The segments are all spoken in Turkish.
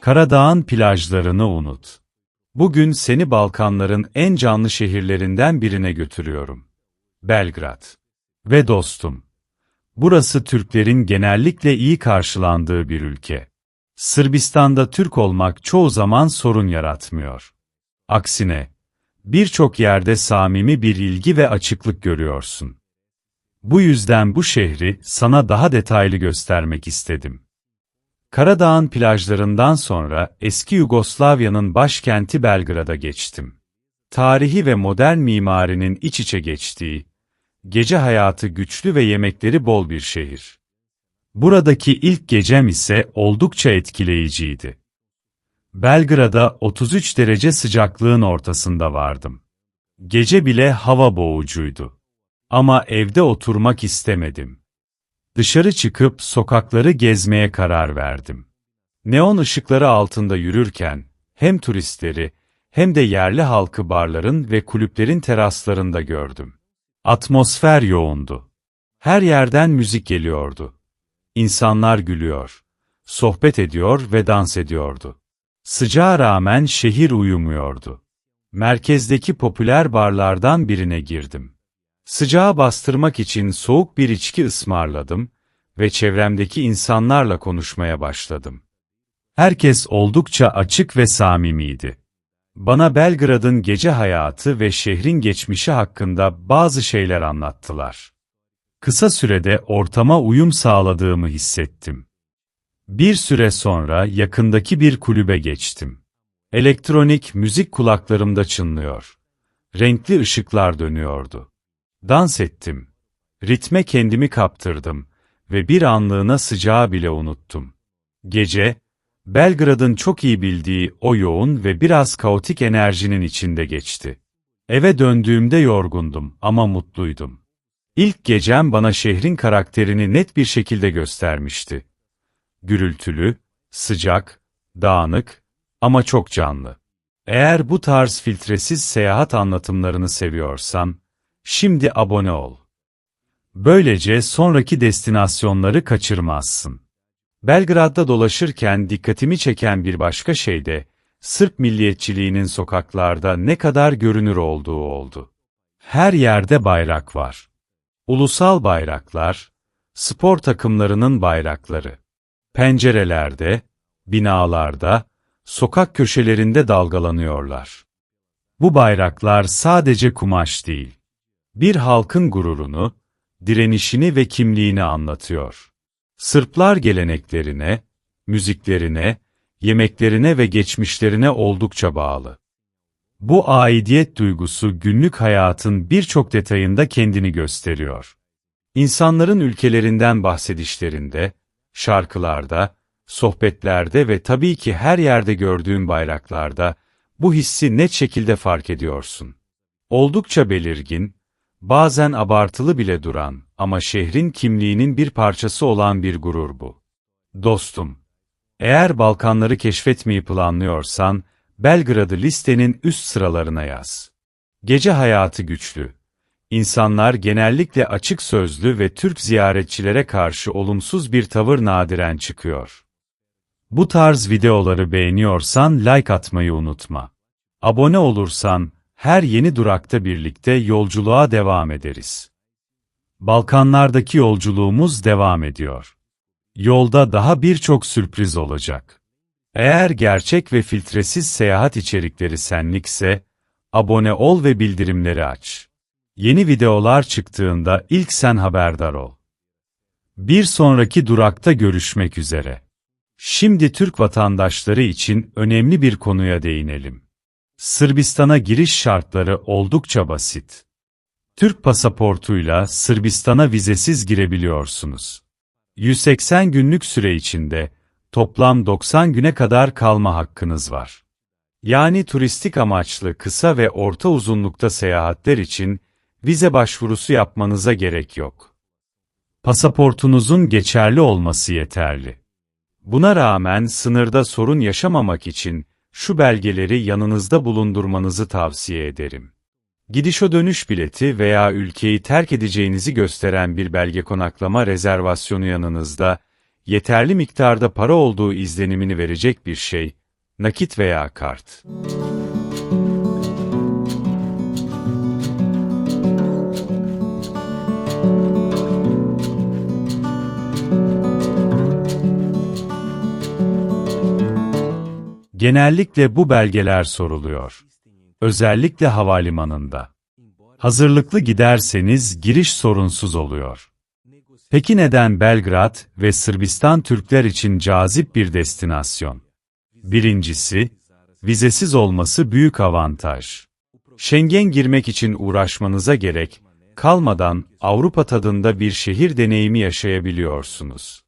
Karadağ'ın plajlarını unut. Bugün seni Balkanların en canlı şehirlerinden birine götürüyorum. Belgrad. Ve dostum, burası Türklerin genellikle iyi karşılandığı bir ülke. Sırbistan'da Türk olmak çoğu zaman sorun yaratmıyor. Aksine, birçok yerde samimi bir ilgi ve açıklık görüyorsun. Bu yüzden bu şehri sana daha detaylı göstermek istedim. Karadağ'ın plajlarından sonra eski Yugoslavya'nın başkenti Belgrad'a geçtim. Tarihi ve modern mimarinin iç içe geçtiği, gece hayatı güçlü ve yemekleri bol bir şehir. Buradaki ilk gecem ise oldukça etkileyiciydi. Belgrad'a 33 derece sıcaklığın ortasında vardım. Gece bile hava boğucuydu. Ama evde oturmak istemedim. Dışarı çıkıp sokakları gezmeye karar verdim. Neon ışıkları altında yürürken, hem turistleri, hem de yerli halkı barların ve kulüplerin teraslarında gördüm. Atmosfer yoğundu. Her yerden müzik geliyordu. İnsanlar gülüyor, sohbet ediyor ve dans ediyordu. Sıcağa rağmen şehir uyumuyordu. Merkezdeki popüler barlardan birine girdim. Sıcağı bastırmak için soğuk bir içki ısmarladım ve çevremdeki insanlarla konuşmaya başladım. Herkes oldukça açık ve samimiydi. Bana Belgrad'ın gece hayatı ve şehrin geçmişi hakkında bazı şeyler anlattılar. Kısa sürede ortama uyum sağladığımı hissettim. Bir süre sonra yakındaki bir kulübe geçtim. Elektronik müzik kulaklarımda çınlıyor. Renkli ışıklar dönüyordu. Dans ettim. Ritme kendimi kaptırdım ve bir anlığına sıcağı bile unuttum. Gece, Belgrad'ın çok iyi bildiği o yoğun ve biraz kaotik enerjinin içinde geçti. Eve döndüğümde yorgundum ama mutluydum. İlk gecem bana şehrin karakterini net bir şekilde göstermişti. Gürültülü, sıcak, dağınık ama çok canlı. Eğer bu tarz filtresiz seyahat anlatımlarını seviyorsan, şimdi abone ol. Böylece sonraki destinasyonları kaçırmazsın. Belgrad'da dolaşırken dikkatimi çeken bir başka şey de, Sırp milliyetçiliğinin sokaklarda ne kadar görünür olduğu oldu. Her yerde bayrak var. Ulusal bayraklar, spor takımlarının bayrakları. Pencerelerde, binalarda, sokak köşelerinde dalgalanıyorlar. Bu bayraklar sadece kumaş değil. Bir halkın gururunu, direnişini ve kimliğini anlatıyor. Sırplar geleneklerine, müziklerine, yemeklerine ve geçmişlerine oldukça bağlı. Bu aidiyet duygusu günlük hayatın birçok detayında kendini gösteriyor. İnsanların ülkelerinden bahsedişlerinde, şarkılarda, sohbetlerde ve tabii ki her yerde gördüğün bayraklarda bu hissi net şekilde fark ediyorsun. Oldukça belirgin, bazen abartılı bile duran ama şehrin kimliğinin bir parçası olan bir gurur bu. Dostum, eğer Balkanları keşfetmeyi planlıyorsan, Belgrad'ı listenin üst sıralarına yaz. Gece hayatı güçlü. İnsanlar genellikle açık sözlü ve Türk ziyaretçilere karşı olumsuz bir tavır nadiren çıkıyor. Bu tarz videoları beğeniyorsan like atmayı unutma. Abone olursan, her yeni durakta birlikte yolculuğa devam ederiz. Balkanlardaki yolculuğumuz devam ediyor. Yolda daha birçok sürpriz olacak. Eğer gerçek ve filtresiz seyahat içerikleri senlikse, abone ol ve bildirimleri aç. Yeni videolar çıktığında ilk sen haberdar ol. Bir sonraki durakta görüşmek üzere. Şimdi Türk vatandaşları için önemli bir konuya değinelim. Sırbistan'a giriş şartları oldukça basit. Türk pasaportuyla Sırbistan'a vizesiz girebiliyorsunuz. 180 günlük süre içinde toplam 90 güne kadar kalma hakkınız var. Yani turistik amaçlı kısa ve orta uzunlukta seyahatler için vize başvurusu yapmanıza gerek yok. Pasaportunuzun geçerli olması yeterli. Buna rağmen sınırda sorun yaşamamak için şu belgeleri yanınızda bulundurmanızı tavsiye ederim. Gidiş-dönüş bileti veya ülkeyi terk edeceğinizi gösteren bir belge, konaklama rezervasyonu yanınızda, yeterli miktarda para olduğu izlenimini verecek bir şey, nakit veya kart. Genellikle bu belgeler soruluyor. Özellikle havalimanında. Hazırlıklı giderseniz giriş sorunsuz oluyor. Peki neden Belgrad ve Sırbistan Türkler için cazip bir destinasyon? Birincisi, vizesiz olması büyük avantaj. Schengen girmek için uğraşmanıza gerek kalmadan Avrupa tadında bir şehir deneyimi yaşayabiliyorsunuz.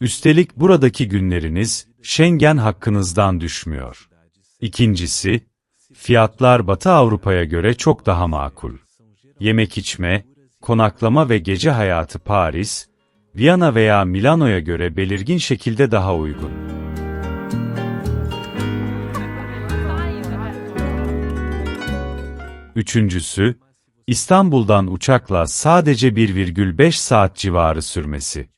Üstelik buradaki günleriniz Schengen hakkınızdan düşmüyor. İkincisi, fiyatlar Batı Avrupa'ya göre çok daha makul. Yemek içme, konaklama ve gece hayatı Paris, Viyana veya Milano'ya göre belirgin şekilde daha uygun. Üçüncüsü, İstanbul'dan uçakla sadece 1,5 saat civarı sürmesi.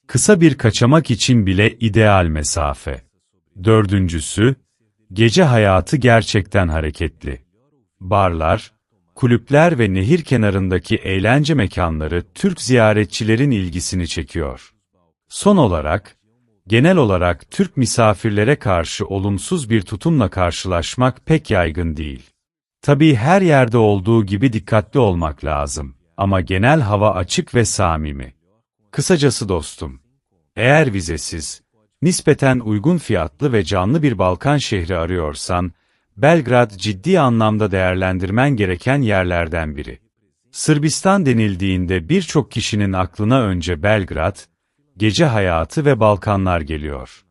Kısa bir kaçamak için bile ideal mesafe. Dördüncüsü, gece hayatı gerçekten hareketli. Barlar, kulüpler ve nehir kenarındaki eğlence mekanları Türk ziyaretçilerin ilgisini çekiyor. Son olarak, genel olarak Türk misafirlere karşı olumsuz bir tutumla karşılaşmak pek yaygın değil. Tabii her yerde olduğu gibi dikkatli olmak lazım, ama genel hava açık ve samimi. Kısacası dostum, eğer vizesiz, nispeten uygun fiyatlı ve canlı bir Balkan şehri arıyorsan, Belgrad ciddi anlamda değerlendirmen gereken yerlerden biri. Sırbistan denildiğinde birçok kişinin aklına önce Belgrad, gece hayatı ve Balkanlar geliyor.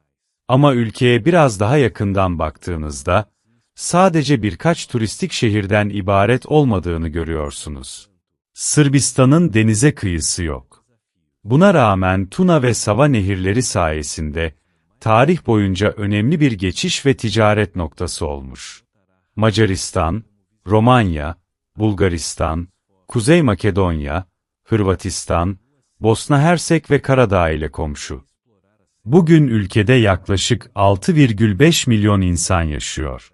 Ama ülkeye biraz daha yakından baktığınızda, sadece birkaç turistik şehirden ibaret olmadığını görüyorsunuz. Sırbistan'ın denize kıyısı yok. Buna rağmen Tuna ve Sava nehirleri sayesinde, tarih boyunca önemli bir geçiş ve ticaret noktası olmuş. Macaristan, Romanya, Bulgaristan, Kuzey Makedonya, Hırvatistan, Bosna Hersek ve Karadağ ile komşu. Bugün ülkede yaklaşık 6,5 milyon insan yaşıyor.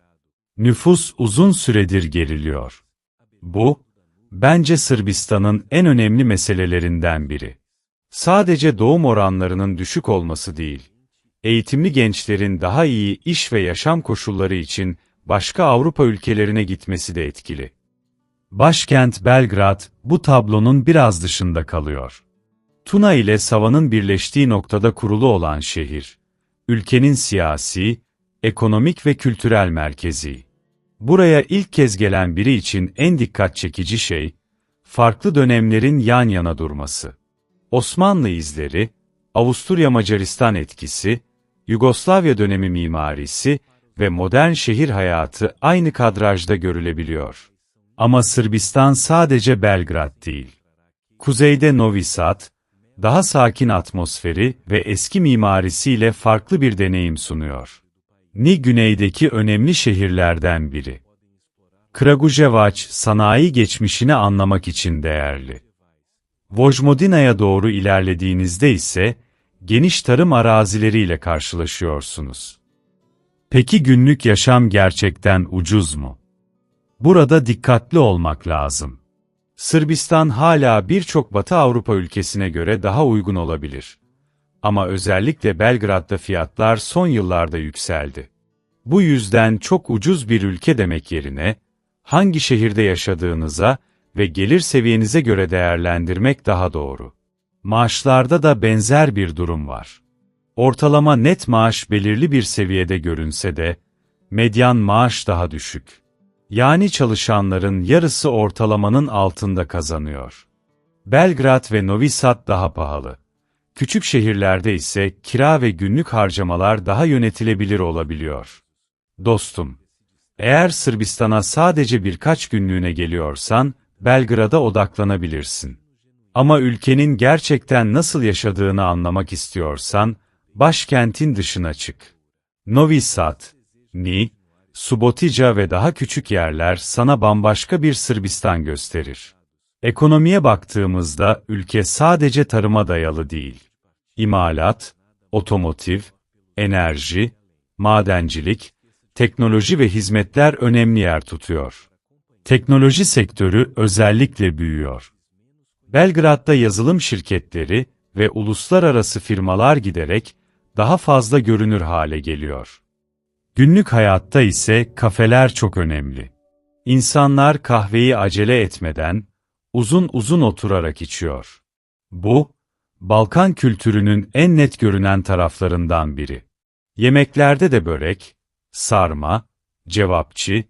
Nüfus uzun süredir geriliyor. Bu, bence Sırbistan'ın en önemli meselelerinden biri. Sadece doğum oranlarının düşük olması değil, eğitimli gençlerin daha iyi iş ve yaşam koşulları için başka Avrupa ülkelerine gitmesi de etkili. Başkent Belgrad, bu tablonun biraz dışında kalıyor. Tuna ile Sava'nın birleştiği noktada kurulu olan şehir, ülkenin siyasi, ekonomik ve kültürel merkezi. Buraya ilk kez gelen biri için en dikkat çekici şey, farklı dönemlerin yan yana durması. Osmanlı izleri, Avusturya-Macaristan etkisi, Yugoslavya dönemi mimarisi ve modern şehir hayatı aynı kadrajda görülebiliyor. Ama Sırbistan sadece Belgrad değil. Kuzeyde Novi Sad, daha sakin atmosferi ve eski mimarisiyle farklı bir deneyim sunuyor. Ni güneydeki önemli şehirlerden biri. Kragujevac, sanayi geçmişini anlamak için değerli. Vojvodina'ya doğru ilerlediğinizde ise, geniş tarım arazileriyle karşılaşıyorsunuz. Peki günlük yaşam gerçekten ucuz mu? Burada dikkatli olmak lazım. Sırbistan hala birçok Batı Avrupa ülkesine göre daha uygun olabilir. Ama özellikle Belgrad'da fiyatlar son yıllarda yükseldi. Bu yüzden çok ucuz bir ülke demek yerine, hangi şehirde yaşadığınıza ve gelir seviyenize göre değerlendirmek daha doğru. Maaşlarda da benzer bir durum var. Ortalama net maaş belirli bir seviyede görünse de, medyan maaş daha düşük. Yani çalışanların yarısı ortalamanın altında kazanıyor. Belgrad ve Novi Sad daha pahalı. Küçük şehirlerde ise kira ve günlük harcamalar daha yönetilebilir olabiliyor. Dostum, eğer Sırbistan'a sadece birkaç günlüğüne geliyorsan, Belgrad'a odaklanabilirsin. Ama ülkenin gerçekten nasıl yaşadığını anlamak istiyorsan, başkentin dışına çık. Novi Sad, Ni, Subotica ve daha küçük yerler sana bambaşka bir Sırbistan gösterir. Ekonomiye baktığımızda ülke sadece tarıma dayalı değil. İmalat, otomotiv, enerji, madencilik, teknoloji ve hizmetler önemli yer tutuyor. Teknoloji sektörü özellikle büyüyor. Belgrad'da yazılım şirketleri ve uluslararası firmalar giderek daha fazla görünür hale geliyor. Günlük hayatta ise kafeler çok önemli. İnsanlar kahveyi acele etmeden, uzun uzun oturarak içiyor. Bu, Balkan kültürünün en net görünen taraflarından biri. Yemeklerde de börek, sarma, cevapçı,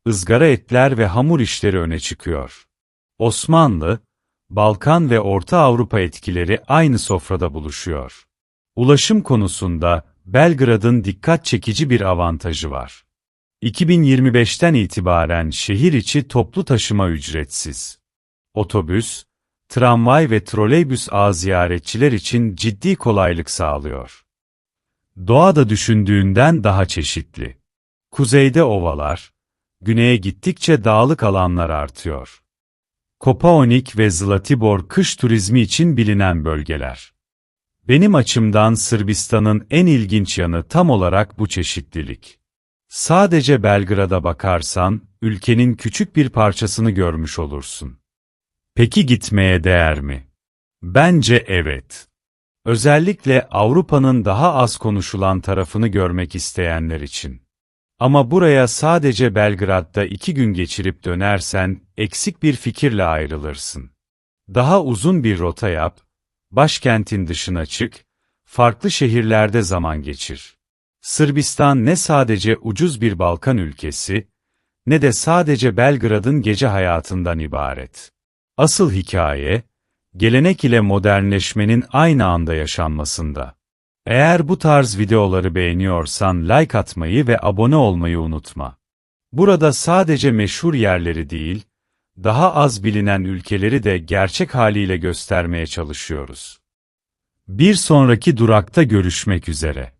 ızgara etler ve hamur işleri öne çıkıyor. Osmanlı, Balkan ve Orta Avrupa etkileri aynı sofrada buluşuyor. Ulaşım konusunda Belgrad'ın dikkat çekici bir avantajı var. 2025'ten itibaren şehir içi toplu taşıma ücretsiz. Otobüs, tramvay ve troleybüs ağı ziyaretçiler için ciddi kolaylık sağlıyor. Doğa da düşündüğünden daha çeşitli. Kuzeyde ovalar, güneye gittikçe dağlık alanlar artıyor. Kopaonik ve Zlatibor kış turizmi için bilinen bölgeler. Benim açımdan Sırbistan'ın en ilginç yanı tam olarak bu çeşitlilik. Sadece Belgrad'a bakarsan, ülkenin küçük bir parçasını görmüş olursun. Peki gitmeye değer mi? Bence evet. Özellikle Avrupa'nın daha az konuşulan tarafını görmek isteyenler için. Ama buraya sadece Belgrad'da 2 gün geçirip dönersen, eksik bir fikirle ayrılırsın. Daha uzun bir rota yap, başkentin dışına çık, farklı şehirlerde zaman geçir. Sırbistan ne sadece ucuz bir Balkan ülkesi, ne de sadece Belgrad'ın gece hayatından ibaret. Asıl hikaye, gelenek ile modernleşmenin aynı anda yaşanmasında. Eğer bu tarz videoları beğeniyorsan like atmayı ve abone olmayı unutma. Burada sadece meşhur yerleri değil, daha az bilinen ülkeleri de gerçek haliyle göstermeye çalışıyoruz. Bir sonraki durakta görüşmek üzere.